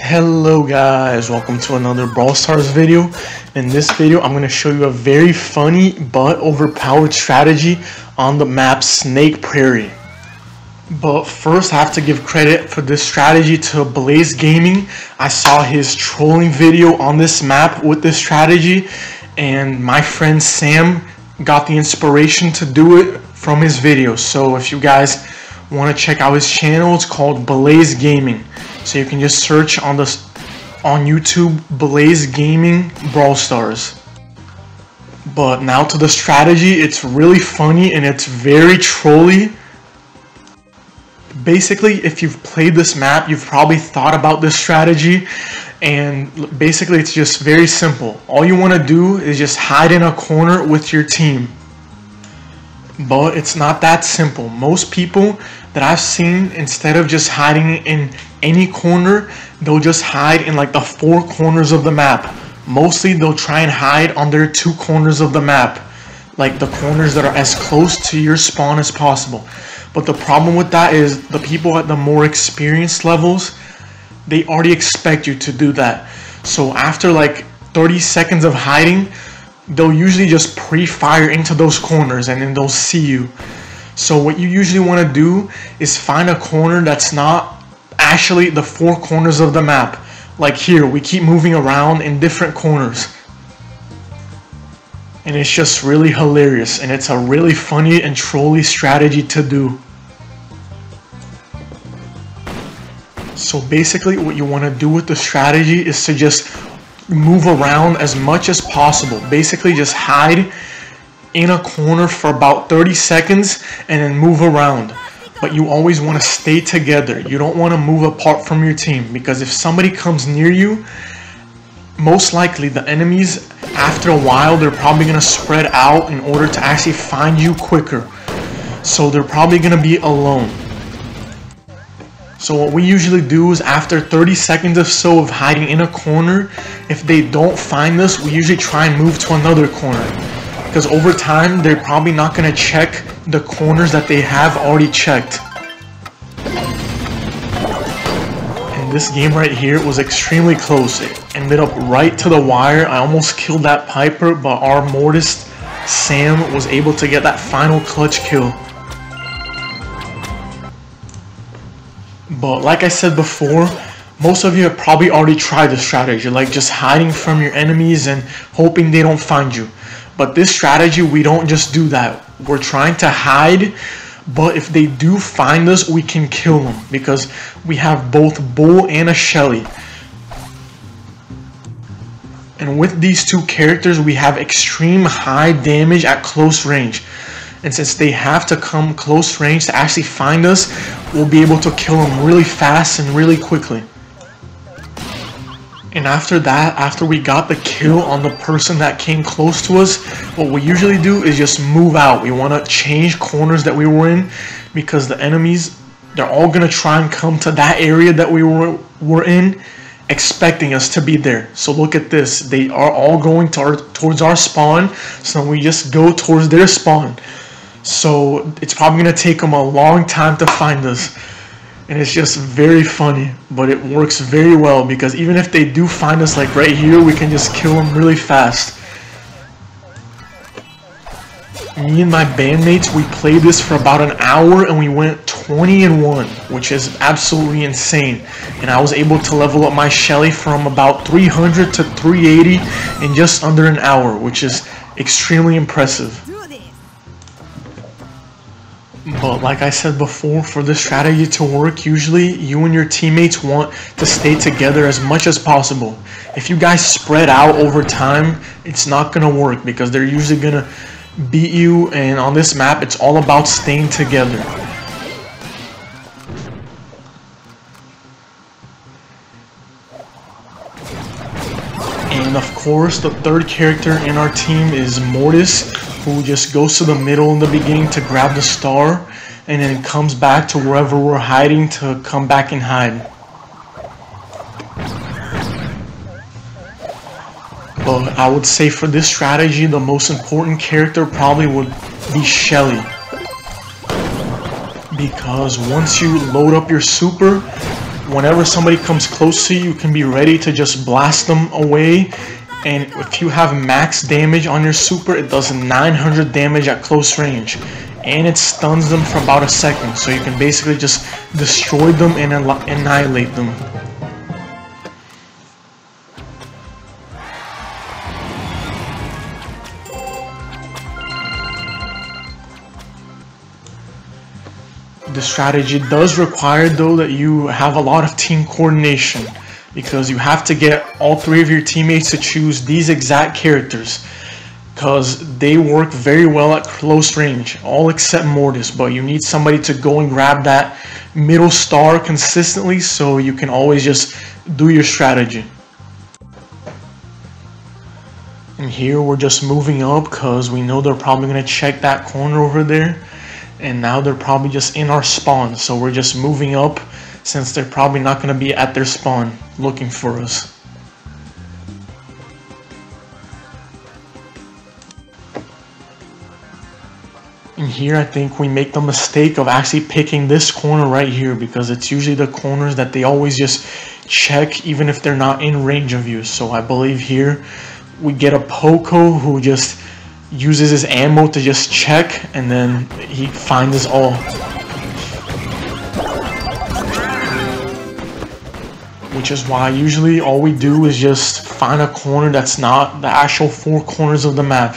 Hello guys, welcome to another Brawl Stars video. In this video, I'm going to show you a very funny but overpowered strategy on the map Snake Prairie. But first, I have to give credit for this strategy to Blaze Gaming. I saw his trolling video on this map with this strategy, and my friend Sam got the inspiration to do it from his video. So if you guys want to check out his channel, it's called Blaze Gaming. So you can just search on YouTube Blaze Gaming Brawl Stars. But now to the strategy. It's really funny and it's very trolly. Basically, if you've played this map, you've probably thought about this strategy, and basically it's just very simple. All you want to do is just hide in a corner with your team. But it's not that simple. Most people that I've seen, instead of just hiding in any corner, they'll just hide in like the 4 corners of the map. Mostly they'll try and hide on their 2 corners of the map, like the corners that are as close to your spawn as possible. But the problem with that is the people at the more experienced levels, they already expect you to do that. So after like 30 seconds of hiding, they'll usually just pre-fire into those corners and then they'll see you. So what you usually want to do is find a corner that's not actually the 4 corners of the map. Like here, we keep moving around in different corners. And it's just really hilarious, and it's a really funny and trolly strategy to do. So basically what you want to do with the strategy is to just move around as much as possible. Basically just hide in a corner for about 30 seconds and then move around. But you always want to stay together. You don't want to move apart from your team, because if somebody comes near you, most likely the enemies, after a while, they're probably going to spread out in order to actually find you quicker. So they're probably going to be alone. So what we usually do is after 30 seconds or so of hiding in a corner, if they don't find us, we usually try and move to another corner. Because over time, they're probably not going to check the corners that they have already checked. And this game right here was extremely close. It ended up right to the wire. I almost killed that Piper, but our mortis, Sam, was able to get that final clutch kill. But like I said before, most of you have probably already tried this strategy, like just hiding from your enemies and hoping they don't find you. But this strategy, we don't just do that. We're trying to hide, but if they do find us, we can kill them, because we have both Bull and a Shelly. And with these 2 characters, we have extreme high damage at close range. And since they have to come close range to actually find us, we'll be able to kill them really fast and really quickly. And after that, after we got the kill on the person that came close to us, what we usually do is just move out. We want to change corners that we were in, because the enemies, they're all going to try and come to that area that we were in, expecting us to be there. So look at this. They are all going towards our spawn, so we just go towards their spawn. So it's probably going to take them a long time to find us. And it's just very funny, but it works very well, because even if they do find us like right here, we can just kill them really fast. Me and my bandmates, we played this for about an hour and we went 20-1, which is absolutely insane. And I was able to level up my Shelly from about 300 to 380 in just under an hour, which is extremely impressive. But like I said before, for this strategy to work, usually you and your teammates want to stay together as much as possible. If you guys spread out over time, it's not going to work, because they're usually going to beat you, and on this map, it's all about staying together. And of course, the 3rd character in our team is Mortis, who just goes to the middle in the beginning to grab the star, and then comes back to wherever we're hiding to come back and hide. But I would say for this strategy, the most important character probably would be Shelly. because once you load up your super, whenever somebody comes close to you, you can be ready to just blast them away. And if you have max damage on your super, it does 900 damage at close range. And it stuns them for about a second, so you can basically just destroy them and annihilate them. The strategy does require, though, that you have a lot of team coordination, because you have to get all 3 of your teammates to choose these exact characters, because they work very well at close range, all except Mortis. But you need somebody to go and grab that middle star consistently, so you can always just do your strategy. And here we're just moving up because we know they're probably going to check that corner over there. And now they're probably just in our spawn, so we're just moving up since they're probably not going to be at their spawn looking for us. And here I think we make the mistake of actually picking this corner right here, because it's usually the corners that they always just check even if they're not in range of you. So I believe here we get a Poco who just uses his ammo to just check, and then he finds us all. Which is why usually all we do is just find a corner that's not the actual 4 corners of the map,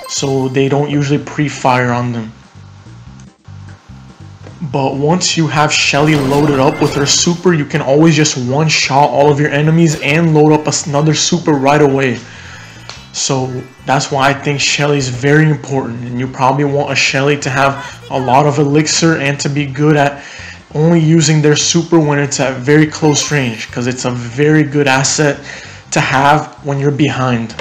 so they don't usually pre-fire on them. But once you have Shelly loaded up with her super, you can always just one-shot all of your enemies and load up another super right away. So that's why I think Shelly is very important, and you probably want a Shelly to have a lot of elixir and to be good at only using their super when it's at very close range, because it's a very good asset to have when you're behind.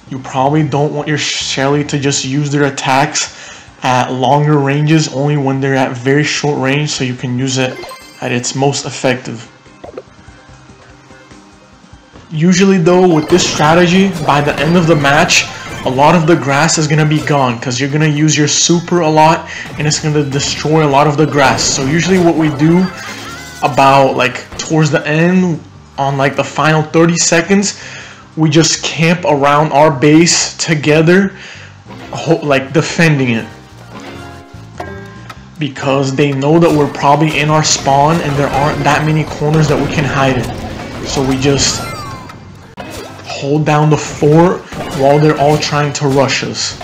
You probably don't want your Shelly to just use their attacks at longer ranges, only when they're at very short range, so you can use it at its most effective. Usually though, with this strategy, by the end of the match, a lot of the grass is going to be gone, because you're going to use your super a lot and it's going to destroy a lot of the grass. So usually what we do about like towards the end, on like the final 30 seconds, we just camp around our base together, like defending it, because they know that we're probably in our spawn and there aren't that many corners that we can hide in. So we just hold down the fort while they're all trying to rush us.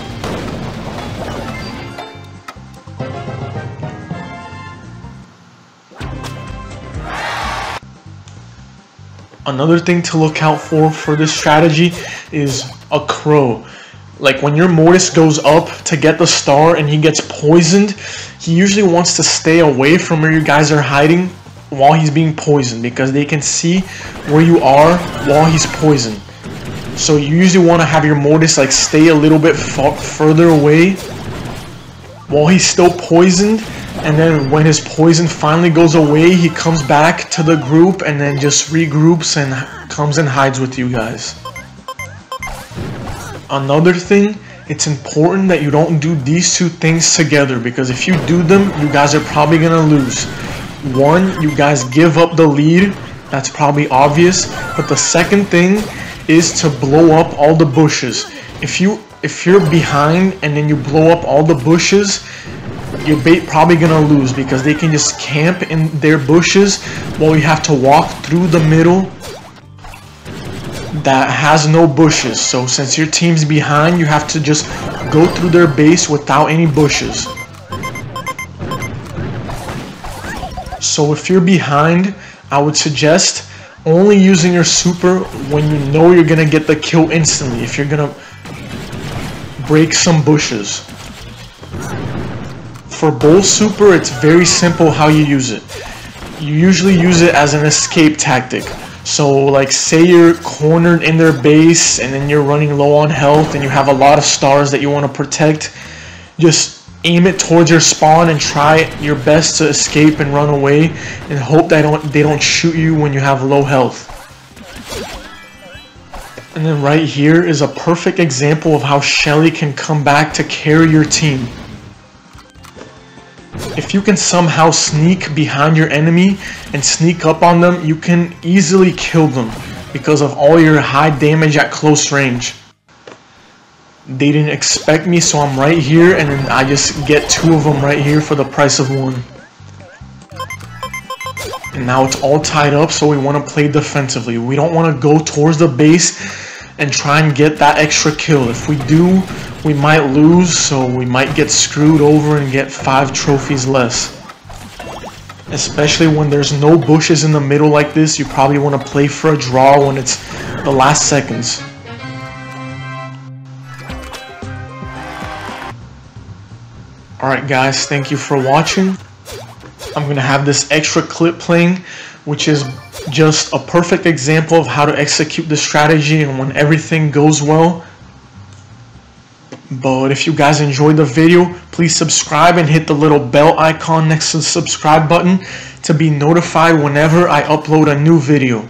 Another thing to look out for this strategy is a crow. Like when your mortis goes up to get the star and he gets poisoned, he usually wants to stay away from where you guys are hiding while he's being poisoned, because they can see where you are while he's poisoned. So you usually want to have your mortis like stay a little bit further away while he's still poisoned, and then when his poison finally goes away, he comes back to the group and then just regroups and comes and hides with you guys. Another thing, it's important that you don't do these 2 things together, because if you do them, you guys are probably gonna lose. One, you guys give up the lead, that's probably obvious, but the second thing is to blow up all the bushes. If you're behind and then you blow up all the bushes, you're probably gonna lose, because they can just camp in their bushes while you have to walk through the middle that has no bushes. So since your team's behind, you have to just go through their base without any bushes. So if you're behind, I would suggest only using your super when you know you're gonna get the kill instantly, if you're gonna break some bushes. For Bull super, it's very simple how you use it. You usually use it as an escape tactic. So like say you're cornered in their base and then you're running low on health and you have a lot of stars that you want to protect, just aim it towards your spawn and try your best to escape and run away, and hope that they don't shoot you when you have low health. And then right here is a perfect example of how Shelly can come back to carry your team. If you can somehow sneak behind your enemy and sneak up on them, you can easily kill them because of all your high damage at close range. They didn't expect me, so I'm right here, and then I just get 2 of them right here for the price of 1. And now it's all tied up, so we want to play defensively. We don't want to go towards the base and try and get that extra kill. If we do, we might lose, so we might get screwed over and get 5 trophies less. Especially when there's no bushes in the middle like this, you probably want to play for a draw when it's the last seconds. Alright guys, thank you for watching. I'm going to have this extra clip playing, which is just a perfect example of how to execute the strategy and when everything goes well. But if you guys enjoyed the video, please subscribe and hit the little bell icon next to the subscribe button to be notified whenever I upload a new video.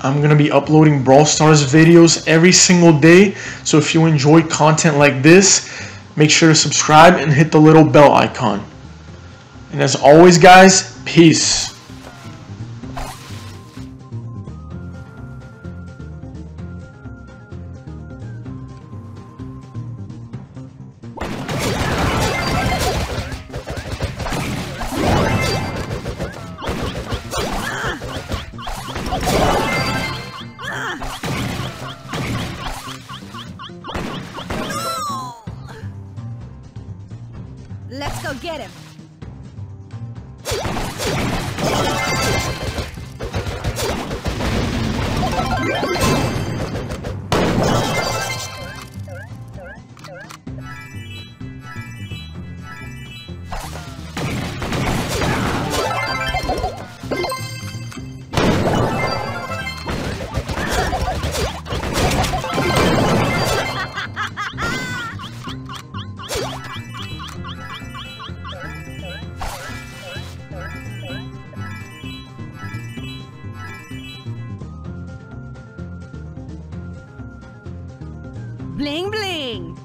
I'm going to be uploading Brawl Stars videos every single day, so if you enjoy content like this, make sure to subscribe and hit the little bell icon. And as always guys, peace. Let's go get him. Bling bling.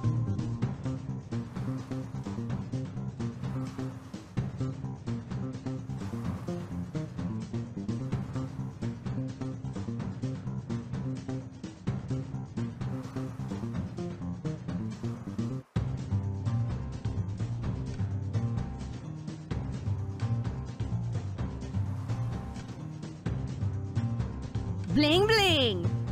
Bling bling.